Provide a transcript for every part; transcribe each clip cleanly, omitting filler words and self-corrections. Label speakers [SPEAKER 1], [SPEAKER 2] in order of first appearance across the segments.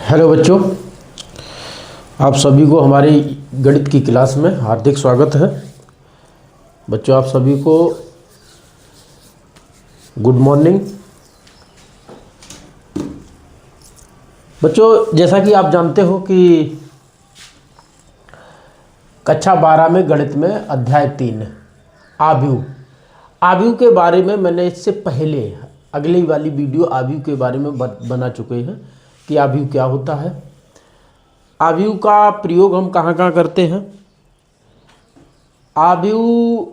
[SPEAKER 1] Hello बच्चों, आप सभी को हमारी गणित की क्लास में हार्दिक स्वागत है। बच्चों, आप सभी को गुड मॉर्निंग। बच्चों, जैसा कि आप जानते हो कि कक्षा 12 में गणित में अध्याय 3 आव्यूह आव्यूह के बारे में मैंने इससे पहले अगली वाली वीडियो आव्यूह के बारे में बना चुके हैं कि आव्यूह क्या होता है, आव्यूह का प्रयोग हम कहाँ कहाँ करते हैं, आव्यूह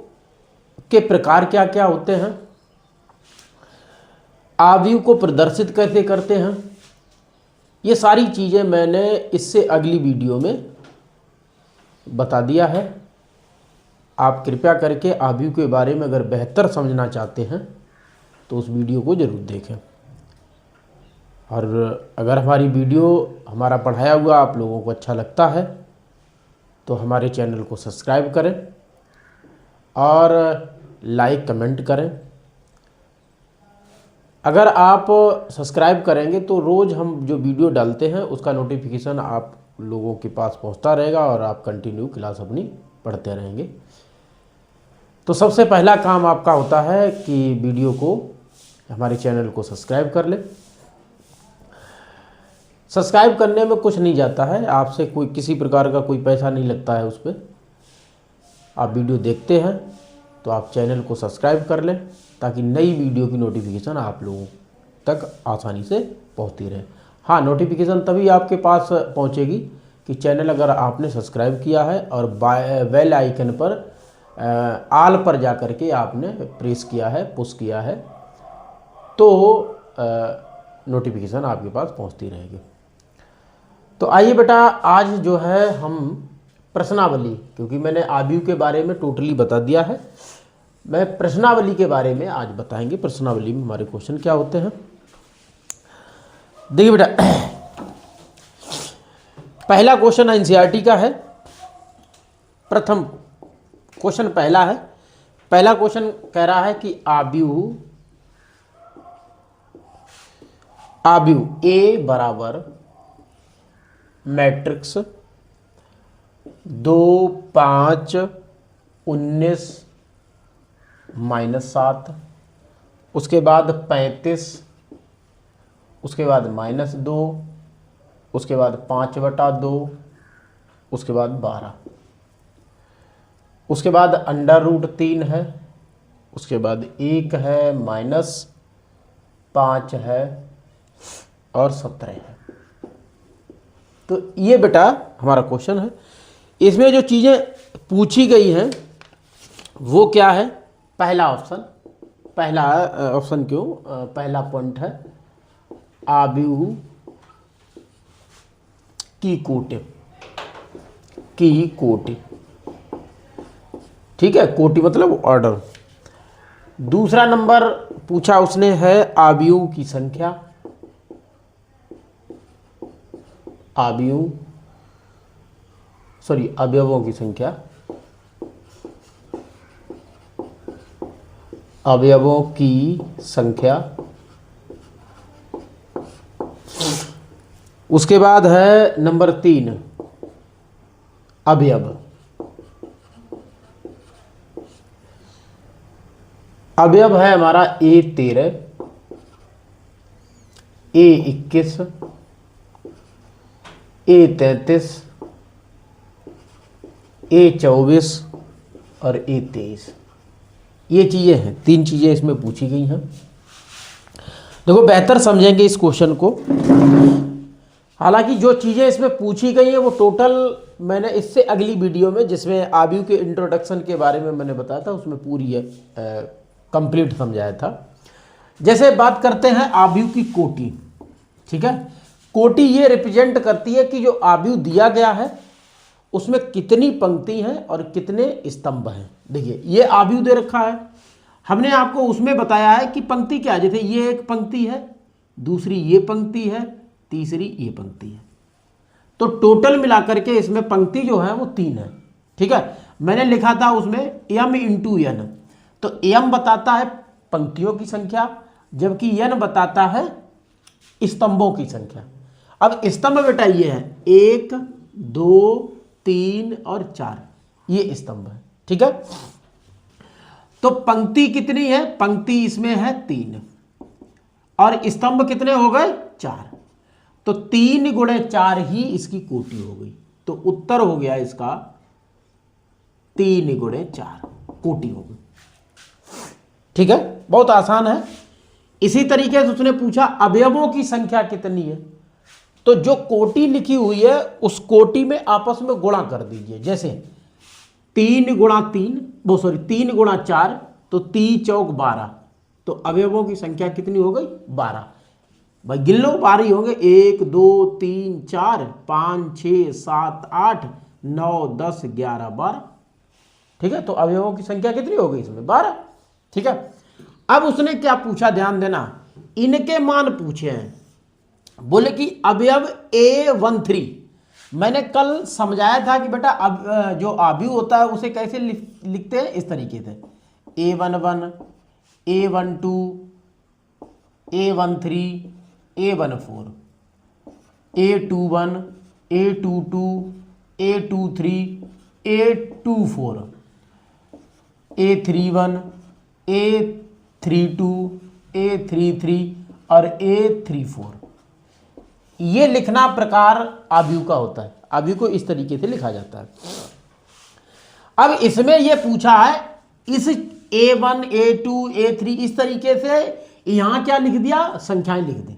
[SPEAKER 1] के प्रकार क्या क्या होते हैं, आव्यूह को प्रदर्शित कैसे करते हैं। ये सारी चीज़ें मैंने इससे अगली वीडियो में बता दिया है। आप कृपया करके आव्यूह के बारे में अगर बेहतर समझना चाहते हैं तो उस वीडियो को ज़रूर देखें। और अगर हमारी वीडियो, हमारा पढ़ाया हुआ आप लोगों को अच्छा लगता है तो हमारे चैनल को सब्सक्राइब करें और लाइक कमेंट करें। अगर आप सब्सक्राइब करेंगे तो रोज़ हम जो वीडियो डालते हैं उसका नोटिफिकेशन आप लोगों के पास पहुंचता रहेगा और आप कंटिन्यू क्लास अपनी पढ़ते रहेंगे। तो सबसे पहला काम आपका होता है कि वीडियो को, हमारे चैनल को सब्सक्राइब कर लें। सब्सक्राइब करने में कुछ नहीं जाता है, आपसे कोई किसी प्रकार का कोई पैसा नहीं लगता है। उस पर आप वीडियो देखते हैं तो आप चैनल को सब्सक्राइब कर लें ताकि नई वीडियो की नोटिफिकेशन आप लोगों तक आसानी से पहुंचती रहे। हाँ, नोटिफिकेशन तभी आपके पास पहुंचेगी कि चैनल अगर आपने सब्सक्राइब किया है और बेल आइकन पर आल पर जा कर के आपने प्रेस किया है, पुश किया है, तो नोटिफिकेशन आपके पास पहुंचती रहेगी। तो आइए बेटा, आज जो है हम प्रश्नावली, क्योंकि मैंने आव्यूह के बारे में टोटली बता दिया है, मैं प्रश्नावली के बारे में आज बताएंगे। प्रश्नावली में हमारे क्वेश्चन क्या होते हैं। देखिए बेटा, पहला क्वेश्चन एनसीईआरटी का है। प्रथम क्वेश्चन पहला है। पहला क्वेश्चन कह रहा है कि आव्यूह ए बराबर मैट्रिक्स 2 5 19 -7, उसके बाद 35, उसके बाद -2, उसके बाद 5/2, उसके बाद 12, उसके बाद √3 है, उसके बाद 1 है, -5 है और 17 है। तो ये बेटा हमारा क्वेश्चन है। इसमें जो चीज़ें पूछी गई हैं वो क्या है। पहला ऑप्शन क्यों, पहला पॉइंट है आव्यूह की कोटि। ठीक है, कोटि मतलब ऑर्डर। दूसरा नंबर पूछा उसने है आव्यूह की संख्या, अवयवों की संख्या, अवयवों की संख्या। उसके बाद है नंबर 3 अवयव। अवयव है हमारा A13, A21, A33, A24 और A23। ये चीज़ें हैं, 3 चीज़ें इसमें पूछी गई हैं। देखो, बेहतर समझेंगे इस क्वेश्चन को। हालांकि जो चीज़ें इसमें पूछी गई हैं वो टोटल मैंने इससे अगली वीडियो में, जिसमें आव्यूह के इंट्रोडक्शन के बारे में मैंने बताया था, उसमें पूरी कंप्लीट समझाया था। जैसे बात करते हैं आव्यूह की कोटि। ठीक है, कोटि ये रिप्रेजेंट करती है कि जो आव्यूह दिया गया है उसमें कितनी पंक्ति हैं और कितने स्तंभ हैं। देखिए, ये आव्यूह दे रखा है, हमने आपको उसमें बताया है कि पंक्ति क्या है। जैसे ये एक पंक्ति है, दूसरी ये पंक्ति है, तीसरी ये पंक्ति है, तो टोटल मिलाकर के इसमें पंक्ति जो है वो 3 है। ठीक है, मैंने लिखा था उसमें m × n, तो m बताता है पंक्तियों की संख्या जबकि n बताता है स्तंभों की संख्या। अब स्तंभ बेटा ये है 1 2 3 और 4, ये स्तंभ है। ठीक है, तो पंक्ति कितनी है, पंक्ति इसमें है 3 और स्तंभ कितने हो गए 4, तो 3 गुणे 4 ही इसकी कोटि हो गई। तो उत्तर हो गया इसका 3 गुणे 4 कोटि हो गई। ठीक है, बहुत आसान है। इसी तरीके से उसने पूछा अवयवों की संख्या कितनी है, तो जो कोटि लिखी हुई है उस कोटि में आपस में गुणा कर दीजिए। जैसे 3 गुणा 3 3 गुणा 4, तो 3 चौक 12, तो अवयवों की संख्या कितनी हो गई 12। भाई गिन लो, 12 ही होंगे, 1 2 3 4 5 6 7 8 9 10 11 12। ठीक है, तो अवयवों की संख्या कितनी हो गई इसमें 12। ठीक है, अब उसने क्या पूछा, ध्यान देना, इनके मान पूछे हैं। बोले कि अवयव A13, मैंने कल समझाया था कि बेटा अब जो अवयव होता है उसे कैसे लिखते हैं, इस तरीके से A11 A12 A13 A14 A21 A22 A23 A24 A31 A32 A33 और A34। ये लिखना प्रकार अवयव का होता है, अवयव को इस तरीके से लिखा जाता है। अब इसमें यह पूछा है इस A1 A2 A3 इस तरीके से, यहां क्या लिख दिया, संख्याएं लिख दी।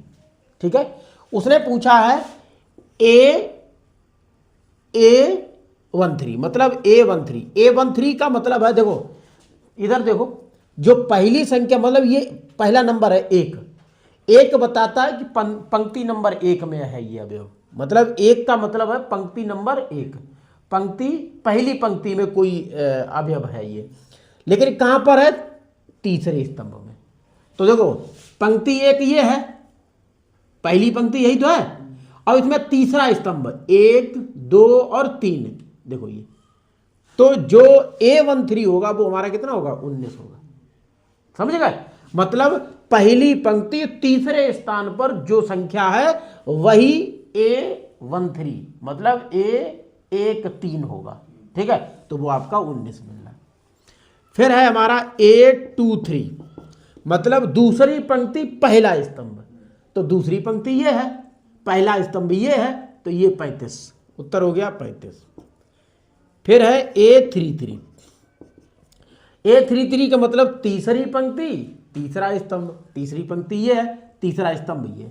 [SPEAKER 1] ठीक है, उसने पूछा है A13 मतलब A13 का मतलब है, देखो इधर देखो, जो पहली संख्या मतलब ये पहला नंबर है 1 बताता है कि पंक्ति नंबर 1 में है ये अवयव, मतलब 1 का मतलब है पंक्ति नंबर 1, पंक्ति पहली पंक्ति में कोई अवयव है ये, लेकिन कहां पर है, तीसरे स्तंभ में। तो देखो पंक्ति 1 ये है, पहली पंक्ति यही तो है, और इसमें तीसरा स्तंभ 1 2 और 3, देखो ये, तो जो A13 होगा वो हमारा कितना होगा 19 होगा। समझ गए, मतलब पहली पंक्ति तीसरे स्थान पर जो संख्या है वही A13 मतलब A13 होगा। ठीक है, तो वो आपका 19 मिल रहा है। फिर है हमारा A23 मतलब दूसरी पंक्ति पहला स्तंभ, तो दूसरी पंक्ति ये है, पहला स्तंभ ये है, तो ये 35, उत्तर हो गया 35। फिर है A33 का मतलब तीसरी पंक्ति तीसरा स्तंभ, तीसरी पंक्ति ये है, तीसरा स्तंभ ये,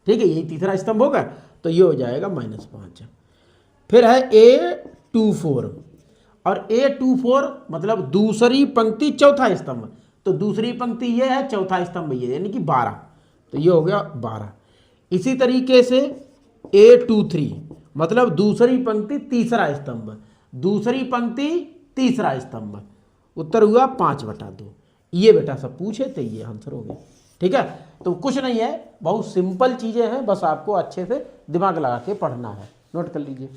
[SPEAKER 1] ठीक है, यही तीसरा स्तंभ होगा, तो ये हो जाएगा -5। फिर है A24 और A24 मतलब दूसरी पंक्ति चौथा स्तंभ, तो दूसरी पंक्ति ये है, चौथा स्तंभ ये, यानी कि 12, तो ये हो गया 12। इसी तरीके से A23 मतलब दूसरी पंक्ति तीसरा स्तंभ, दूसरी पंक्ति तीसरा स्तंभ, उत्तर हुआ 5/2। ये बेटा सब पूछे थे, ये आंसर हो गया। ठीक है, तो कुछ नहीं है, बहुत सिंपल चीजें हैं, बस आपको अच्छे से दिमाग लगा के पढ़ना है। नोट कर लीजिए।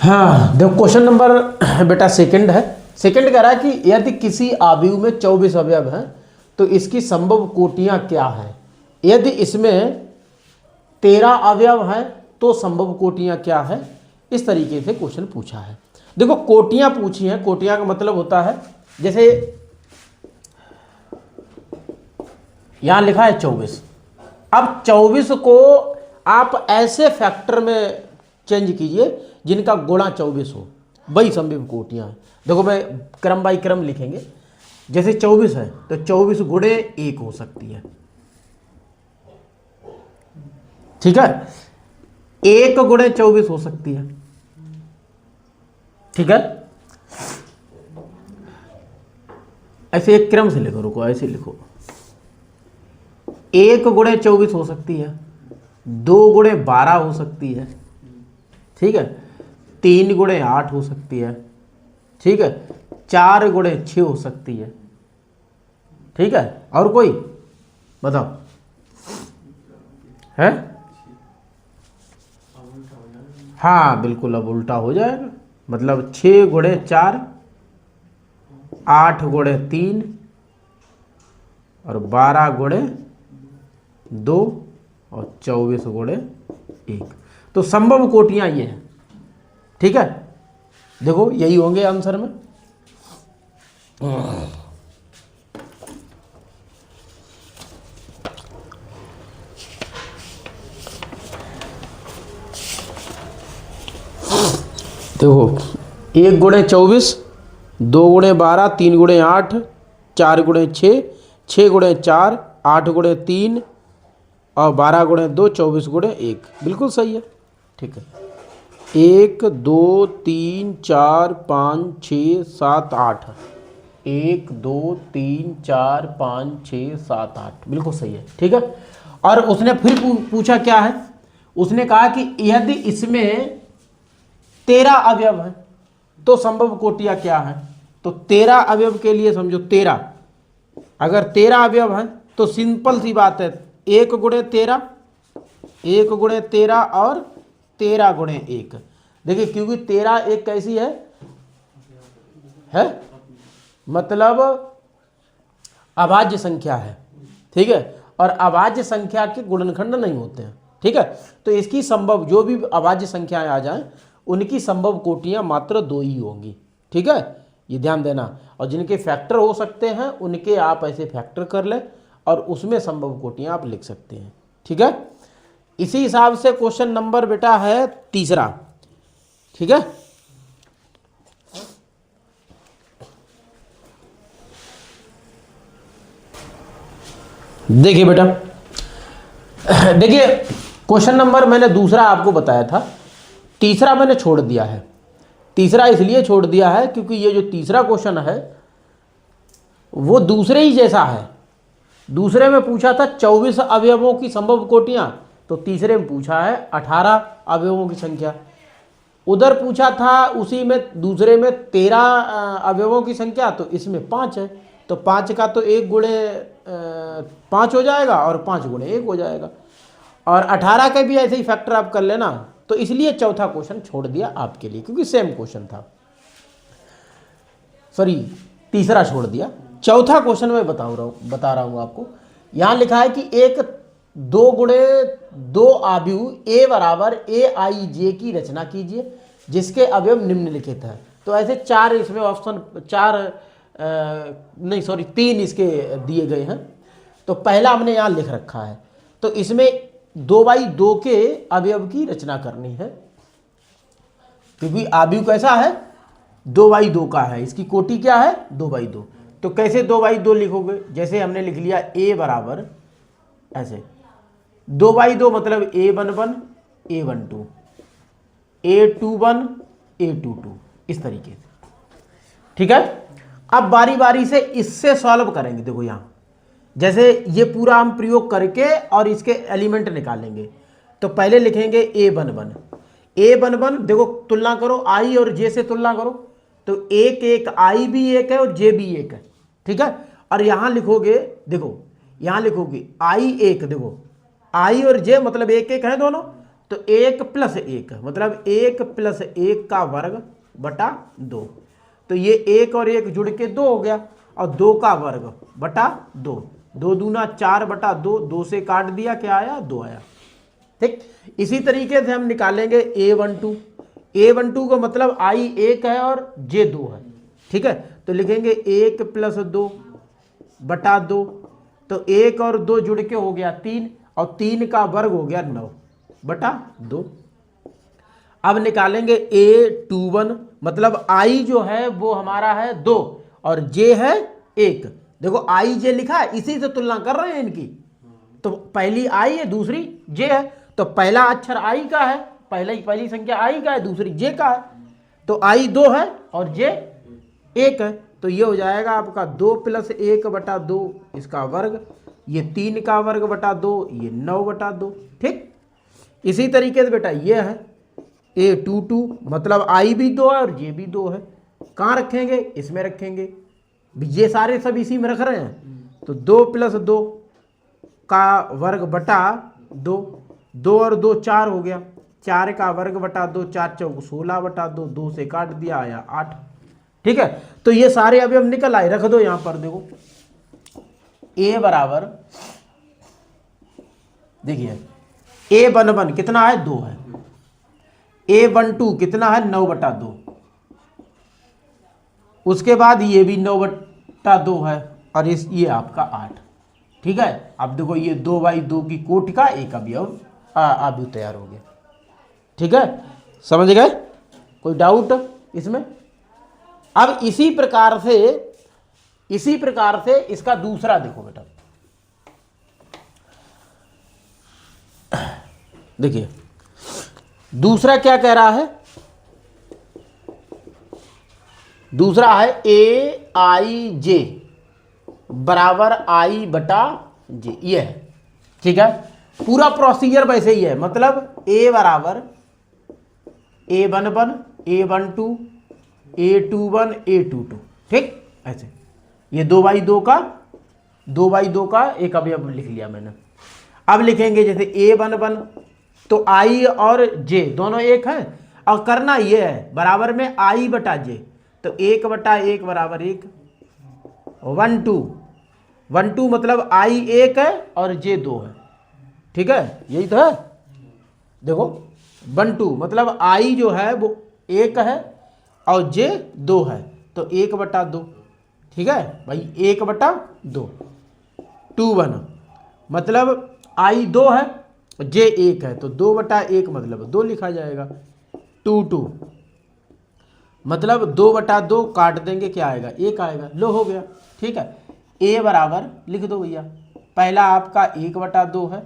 [SPEAKER 1] हाँ देखो, क्वेश्चन नंबर बेटा सेकंड है। सेकंड कह रहा है कि यदि किसी अवयव में 24 अवयव हैं तो इसकी संभव कोटियां क्या हैं। यदि इसमें 13 अवयव हैं तो संभव कोटियां क्या है, इस तरीके से क्वेश्चन पूछा है। देखो कोटियां पूछी हैं, कोटियां का मतलब होता है, जैसे यहां लिखा है 24, अब 24 को आप ऐसे फैक्टर में चेंज कीजिए जिनका गुणा 24 हो, वही संभव कोटियां हैं। देखो मैं क्रम बाई क्रम लिखेंगे, जैसे 24 है तो 24 गुणे 1 हो सकती है। ठीक है, 1 गुणे 24 हो सकती है। ठीक है, ऐसे एक क्रम से लिखो, रुको ऐसे लिखो, 1 गुणे 24 हो सकती है, 2 गुणे 12 हो सकती है, ठीक है, 3 गुणे 8 हो सकती है, ठीक है, 4 गुणे 6 हो सकती है। ठीक है, और कोई बताओ है? हाँ बिल्कुल, अब उल्टा हो जाएगा, मतलब 6 गुणे 4 8 गुणे 3 और 12 गुणे 2 और 24 गुणे 1। तो संभव कोटियां ये हैं। ठीक है, देखो यही होंगे आंसर में। देखो 1 गुणे 24, 2 गुणे 12, 3 गुणे 8, 4 गुणे 6, 6 गुणे 4, 8 गुणे 3 और 12 गुणे 2, 24 गुणे 1। बिल्कुल सही है। ठीक है, 1 2 3 4 5 6 7 8। 1 2 3 4 5 6 7 8, बिल्कुल सही है। ठीक है, और उसने फिर पूछा क्या है, उसने कहा कि यदि इसमें 13 अवयव है तो संभव कोटियां क्या है। तो 13 अवयव के लिए समझो 13, अगर 13 अवयव है तो सिंपल सी बात है, 1 गुणे 13, 1 गुणे 13 और 13 गुणे 1। देखिए क्योंकि 13 एक कैसी है मतलब अभाज्य संख्या है। ठीक है, और अभाज्य संख्या के गुणनखंड नहीं होते हैं। ठीक है, तो इसकी संभव जो भी अभाज्य संख्याएं आ जाएं उनकी संभव कोटियां मात्र 2 ही होंगी। ठीक है, ये ध्यान देना। और जिनके फैक्टर हो सकते हैं उनके आप ऐसे फैक्टर कर लें और उसमें संभव कोटियां आप लिख सकते हैं। ठीक है, इसी हिसाब से क्वेश्चन नंबर बेटा है तीसरा। ठीक है, देखिए बेटा, देखिए क्वेश्चन नंबर मैंने दूसरा आपको बताया था, तीसरा मैंने छोड़ दिया है। तीसरा इसलिए छोड़ दिया है क्योंकि ये जो तीसरा क्वेश्चन है वो दूसरे ही जैसा है। दूसरे में पूछा था 24 अवयवों की संभव कोटियां, तो तीसरे में पूछा है 18 अवयवों की संख्या। उधर पूछा था उसी में दूसरे में 13 अवयवों की संख्या, तो इसमें 5 है, तो 5 का तो 1 गुणे 5 हो जाएगा और 5 गुणे 1 हो जाएगा। और 18 का भी ऐसे ही फैक्टर आप कर लेना। तो इसलिए चौथा क्वेश्चन छोड़ दिया आपके लिए, क्योंकि सेम क्वेश्चन था। सॉरी, तीसरा छोड़ दिया। चौथा क्वेश्चन मैं बता रहा हूं आपको। यहां लिखा है कि एक 2 गुणे 2 आव्यूह ए बराबर ए आई जे की रचना कीजिए जिसके अवयव निम्नलिखित है। तो ऐसे 4 इसमें ऑप्शन, 3 इसके दिए गए हैं। तो पहला हमने यहां लिख रखा है, तो इसमें 2/2 के अवयव की रचना करनी है, क्योंकि आव्यूह कैसा है 2/2 का है। इसकी कोटि क्या है 2/2। तो कैसे 2/2 लिखोगे, जैसे हमने लिख लिया a बराबर ऐसे 2/2 मतलब a11 a12 a21 a22 इस तरीके से। ठीक है, अब बारी बारी से इससे सॉल्व करेंगे। देखो यहां जैसे ये पूरा हम प्रयोग करके और इसके एलिमेंट निकालेंगे। तो पहले लिखेंगे a11 देखो तुलना करो i और j से तुलना करो, तो एक i भी एक है और j भी एक है। ठीक है, और यहां लिखोगे, देखो यहां लिखोगे i1, देखो i और j मतलब एक है दोनों, तो 1 + 1 मतलब 1 + 1 का वर्ग बटा 2। तो ये 1 और 1 जुड़ के 2 हो गया, और 2 का वर्ग बटा 2, 2 दूना 4 बटा 2, 2 से काट दिया, क्या आया 2 आया। ठीक, इसी तरीके से हम निकालेंगे a12 का मतलब i 1 है और j 2 है। ठीक है, तो लिखेंगे 1 + 2 बटा 2, तो 1 और 2 जुड़ के हो गया 3, और 3 का वर्ग हो गया 9 बटा 2। अब निकालेंगे a21 मतलब i जो है वो हमारा है 2 और j है 1। देखो i j लिखा है, इसी से तुलना कर रहे हैं इनकी। तो पहली i है, दूसरी j है, तो पहला अक्षर i का है, पहली संख्या i का है, दूसरी j का है। तो i 2 है और j 1 है, तो ये हो जाएगा आपका 2 + 1 बटा 2 इसका वर्ग, ये 3 का वर्ग बटा 2, ये 9 बटा 2। ठीक, इसी तरीके से बेटा ये है a22 मतलब i भी 2 है और j भी 2 है। कहाँ रखेंगे, इसमें रखेंगे। ये सारे सब इसी में रख रहे हैं, तो 2 + 2 का वर्ग बटा 2, 2 और 2 4 हो गया, 4 का वर्ग बटा 2, 4 × 4 = 16 बटा 2, 2 से काट दिया आया 8। ठीक है, तो ये सारे अभी हम निकल आए, रख दो यहां पर। देखो a बराबर, देखिए a11 कितना है 2 है, a12 कितना है 9/2, उसके बाद ये भी 9/2 है, और ये आपका 8। ठीक है, अब देखो ये 2/2 की कोटि का एक अवयव अवयव तैयार हो गया। ठीक है, समझ गए? कोई डाउट इसमें? अब इसी प्रकार से इसका दूसरा देखो बेटा, देखिए दूसरा क्या कह रहा है, दूसरा है aij बराबर i/j, ये है। ठीक है, पूरा प्रोसीजर वैसे ही है, मतलब a बराबर a11 a12 a21 a22, ठीक, ऐसे ये 2/2 का एक अवयव लिख लिया मैंने। अब लिखेंगे जैसे a11 तो i और j दोनों एक है, और करना ये है बराबर में i/j, तो 1/1 बराबर 1, 1 2 मतलब i 1 है और j 2 है। ठीक है, यही तो है। देखो 1 2 मतलब i जो है वो 1 है और j 2 है, तो 1/2। ठीक है भाई, 1/2। 2 1 मतलब i 2 है j 1 है, तो 2/1 मतलब 2 लिखा जाएगा। 2 2 मतलब 2/2 काट देंगे, क्या आएगा 1 आएगा, लो हो गया। ठीक है, a बराबर लिख दो भैया, पहला आपका 1/2 है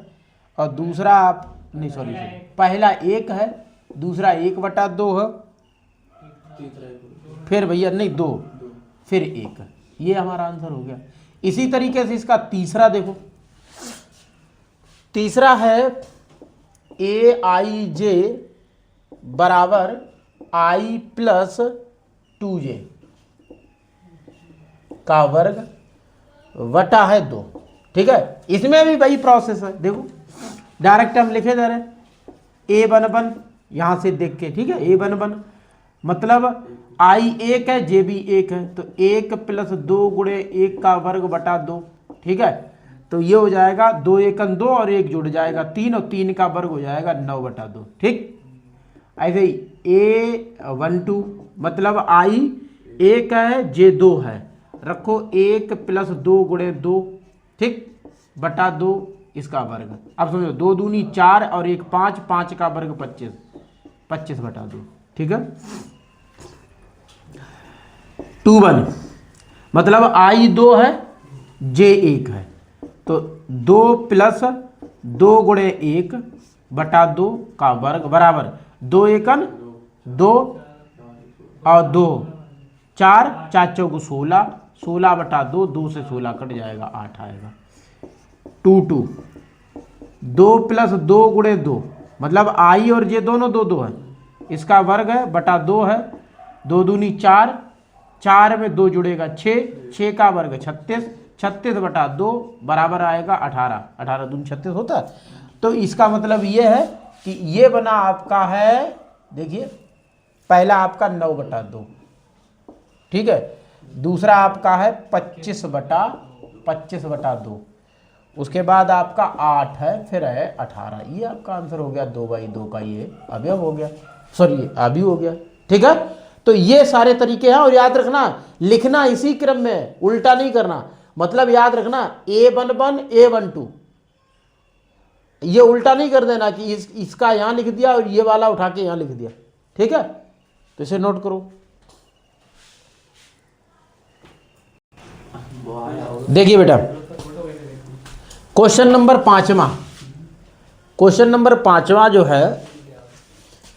[SPEAKER 1] और दूसरा आप नहीं सॉरी पहला 1 है, दूसरा 1/2 है, फिर भैया नहीं 2, फिर 1, ये हमारा आंसर हो गया। इसी तरीके से इसका तीसरा देखो, तीसरा है aij बराबर i+2j का वर्ग वटा है 2। ठीक है, इसमें भी वही प्रोसेस है। देखो डायरेक्ट हम लिखे जा रहे a11 यहां से देख के, ठीक है, a11 मतलब i 1 है j भी 1 है, तो 1 + 2 × 1 का वर्ग बटा 2। ठीक है, तो ये हो जाएगा 2 1 2 और 1 जुड़ जाएगा 3, और 3 का वर्ग हो जाएगा 9/2। ठीक, ऐसे ही a12 मतलब i 1 है j 2 है, रखो 1 + 2 × 2, ठीक, बटा 2 इसका वर्ग। अब समझो 2 दूनी 4 और 1 5, 5 का वर्ग 25, 25/2। ठीक है, 2 1 मतलब i 2 है j 1 है, तो 2 + 2 × 1/2 का वर्ग बराबर 2 1 2 और 2 4, 4 चौक 16, 16/2, 2 से 16 कट जाएगा 8 आएगा। 2 2 2 + 2 × 2 मतलब i और j दोनों 2 2 है, इसका वर्ग है बटा 2 है, 2 दूनी 4, 4 में 2 जुड़ेगा 6, 6 का वर्ग 36, 36/2 बराबर आएगा 18, 18 दूनी 36 होता है। तो इसका मतलब ये है कि ये बना आपका है, देखिए पहला आपका 9/2, ठीक है, दूसरा आपका है 25/2, उसके बाद आपका 8 है, फिर है 18, ये आपका आंसर हो गया 2/2 का ये अवयव हो गया, सॉरी अभी हो गया। ठीक है, तो ये सारे तरीके हैं, और याद रखना लिखना इसी क्रम में, उल्टा नहीं करना। मतलब याद रखना a11 a12, ये उल्टा नहीं कर देना कि इसका यहां लिख दिया और ये वाला उठा के यहां लिख दिया। ठीक है, तो इसे नोट करो। देखिए बेटा क्वेश्चन नंबर 5वां, क्वेश्चन नंबर 5वां जो है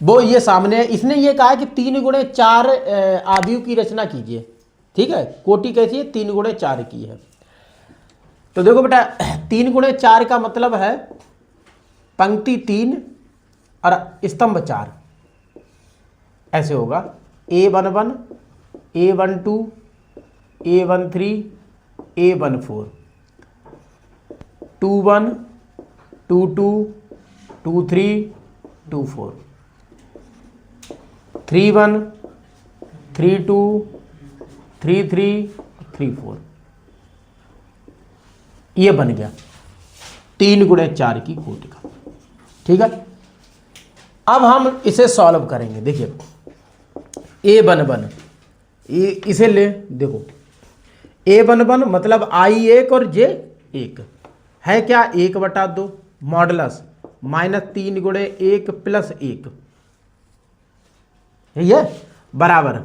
[SPEAKER 1] वो ये सामने है। इसने ये कहा है कि 3 × 4 अवयव की रचना कीजिए। ठीक है, कोटि कैसी है 3 × 4 की है। तो देखो बेटा 3 × 4 का मतलब है पंक्ति 3 और स्तंभ 4, ऐसे होगा a11 a12 a13 a14 21 22 23 24 31 32 3 3 3 4, ये बन गया 3 गुणे 4 की कोटिका। ठीक है, अब हम इसे सॉल्व करेंगे। देखिए A11 ये इसे ले, देखो A11 मतलब I1 और J1 है क्या, 1/2 मॉडुलस -3 गुणे 1 + 1, ये बराबर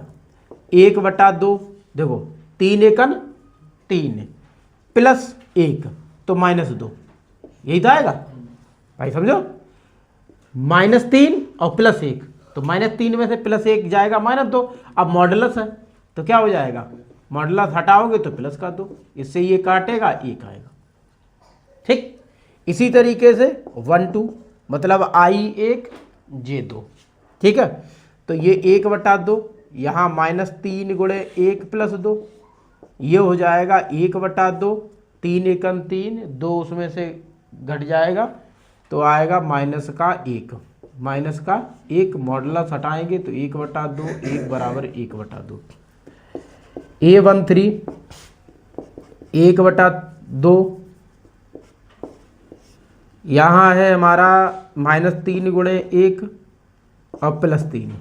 [SPEAKER 1] 1/2, देखो 3 एकन 3 + 1 तो -2, यही तो आएगा भाई, समझो। -3 और +1 तो -3 में से +1 जाएगा -2। अब मॉडुलस है तो क्या हो जाएगा, मॉडुलस हटाओगे तो प्लस का 2, इससे ये काटेगा 1 आएगा। ठीक, इसी तरीके से 1 2 मतलब I1 J2। ठीक है, तो ये 1/2, यहाँ -3 गुणे 1 + 2, ये हो जाएगा 1/2, 3 एकम 3, 2 उसमें से घट जाएगा तो आएगा -1 मॉडुलस हटाएंगे तो 1/2, 1 बराबर 1/2। A13 1/2, यहाँ है हमारा -3 गुणे 1 और +3,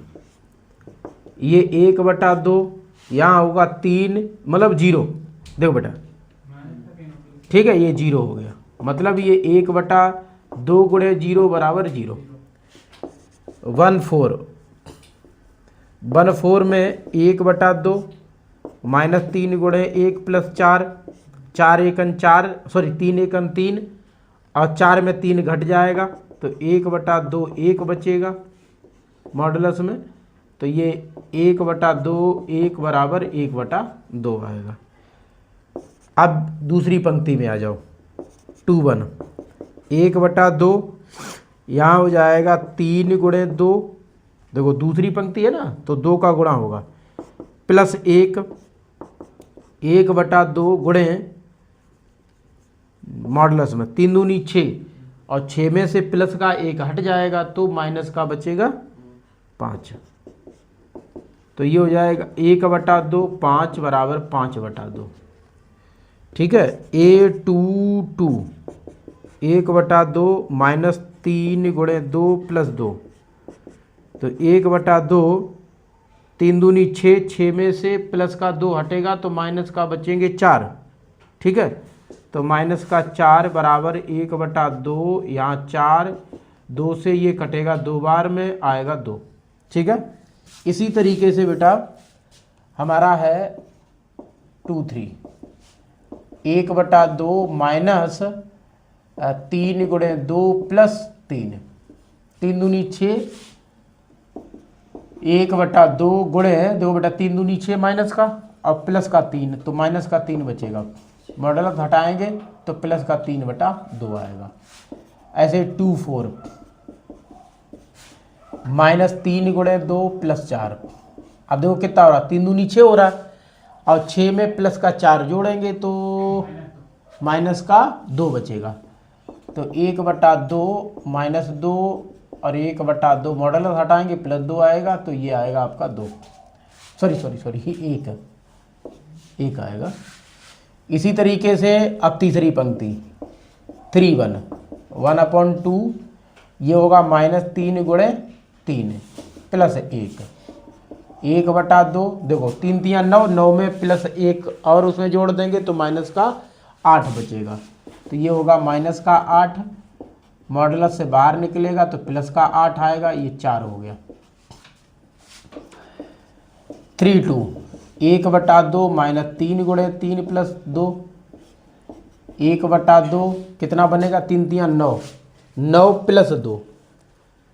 [SPEAKER 1] ये 1/2, यहाँ होगा 3 मतलब 0, देखो बेटा। ठीक है, ये 0 हो गया, मतलब ये 1/2 गुणे 0 बराबर 0। 1/4 में 1/2 -3 गुणे 1 + 4, 4 एकन 4, सॉरी 3 एकन 3 और 4 में 3 घट जाएगा तो 1/2 1 बचेगा मॉडुलस में, तो ये 1/2 1 बराबर 1/2 आएगा। अब दूसरी पंक्ति में आ जाओ, 2 1 1/2, यहाँ हो जाएगा 3 गुणे 2, देखो दूसरी पंक्ति है ना तो 2 का गुणा होगा, +1 1/2 गुणे मॉडुलस में 3 दूनी 6 और 6 में से प्लस का 1 हट जाएगा तो माइनस का बचेगा 5, तो ये हो जाएगा 1/2 5 बराबर 5/2। ठीक है, A22 1/2 -3 गुणे 2 + 2, तो 1/2, 3 दूनी 6, 6 में से प्लस का 2 हटेगा तो माइनस का बचेंगे 4। ठीक है, तो -4 बराबर 1/2, यहाँ 4, 2 से ये कटेगा 2 बार में आएगा 2। ठीक है, इसी तरीके से बेटा हमारा है 2 3 1/2 -3 गुणे 2 + 3, 3 दूनी 6, 1/2 गुणे, देखो बेटा 3 दूनी 6 माइनस का और प्लस का 3, तो माइनस का 3 बचेगा, मॉडुलस हटाएंगे तो प्लस का 3/2 आएगा। ऐसे 2 4 -3 गुणे 2 + 4, अब देखो कितना हो रहा है, 3 दूनी 6 हो रहा है और 6 में प्लस का 4 जोड़ेंगे तो माइनस का 2 बचेगा, तो 1/2 -2 और 1/2 मॉडुलस हटाएंगे +2 आएगा तो ये आएगा आपका 2, सॉरी 1 आएगा। इसी तरीके से अब तीसरी पंक्ति 3 1 1/2, ये होगा -3 गुणे 3 + 1, 1/2, देखो 3 3 9, 9 में +1 और उसमें जोड़ देंगे तो माइनस का 8 बचेगा, तो ये होगा -8, मॉडुलस से बाहर निकलेगा तो प्लस का 8 आएगा, ये 4 हो गया। 3 2 1/2 -3 गुणे 3 + 2, 1/2 कितना बनेगा, 3 3 9, 9 + 2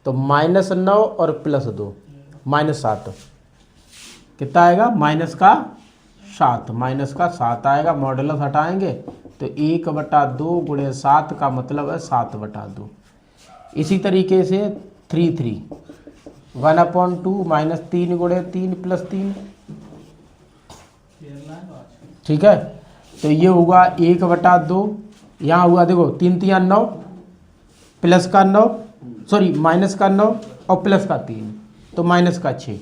[SPEAKER 1] तो -9 और +2 -7, कितना आएगा, -7 आएगा, मॉडुलस हटाएंगे तो 1/2 गुणे 7 का मतलब है 7/2। इसी तरीके से 3 3 1/2 -3 गुणे 3 + 3, ठीक है, तो ये हुआ 1/2, यहाँ हुआ देखो 3 3 9 प्लस का 9, सॉरी माइनस का 9 और प्लस का 3 तो -6,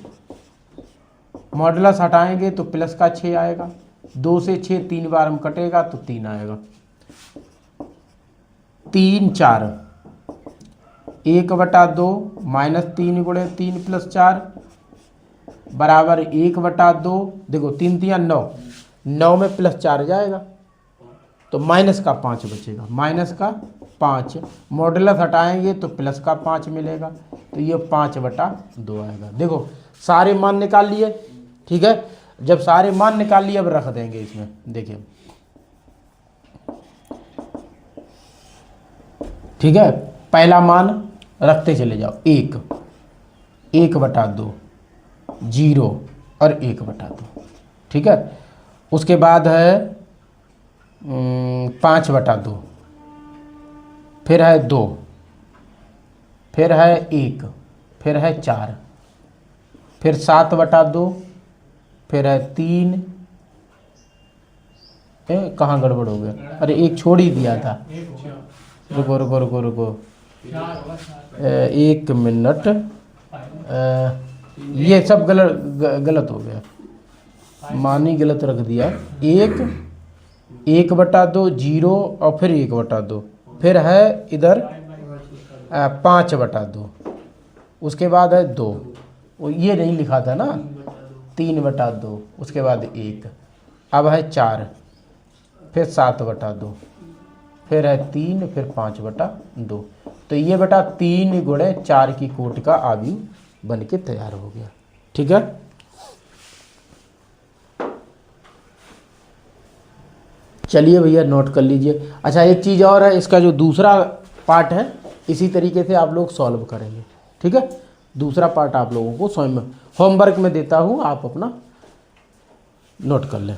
[SPEAKER 1] मॉडुलस हटाएंगे तो प्लस का 6 आएगा, 2 से 6 3 बार हम कटेगा तो 3 आएगा, 3 4 1/2 -3 गुणे 3 + 4 बराबर 1/2। देखो 3 3 9, 9 में +4 जाएगा तो माइनस का 5 बचेगा, माइनस का 5। मॉडुलस हटाएंगे तो प्लस का 5 मिलेगा, तो ये 5/2 आएगा। देखो सारे मान निकाल लिए, ठीक है। जब सारे मान निकाल लिए अब रख देंगे इसमें, देखिए ठीक है। पहला मान रखते चले जाओ, 1, 1/2, 0 और 1/2, ठीक है। उसके बाद है 5/2, फिर है 2, फिर है 1, फिर है 4, फिर 7/2, फिर है 3। कहाँ गड़बड़ हो गया, अरे एक छोड़ ही दिया था, रुको रुको रुको रुको, 1 मिनट, ये सब गलत हो गया, मानी गलत रख दिया। 1/2, 0 और फिर 1/2, फिर है इधर 5/2, उसके बाद है 2, ये नहीं लिखा था ना, 3/2, उसके बाद 1, अब है 4, फिर 7/2, फिर है 3, फिर 5/2। तो ये बेटा 3 गुणे 4 की कोटि का आव्यूह बन के तैयार हो गया, ठीक है। चलिए भैया नोट कर लीजिए। अच्छा एक चीज़ और है, इसका जो दूसरा पार्ट है इसी तरीके से आप लोग सॉल्व करेंगे, ठीक है। दूसरा पार्ट आप लोगों को स्वयं होमवर्क में देता हूँ, आप अपना नोट कर लें।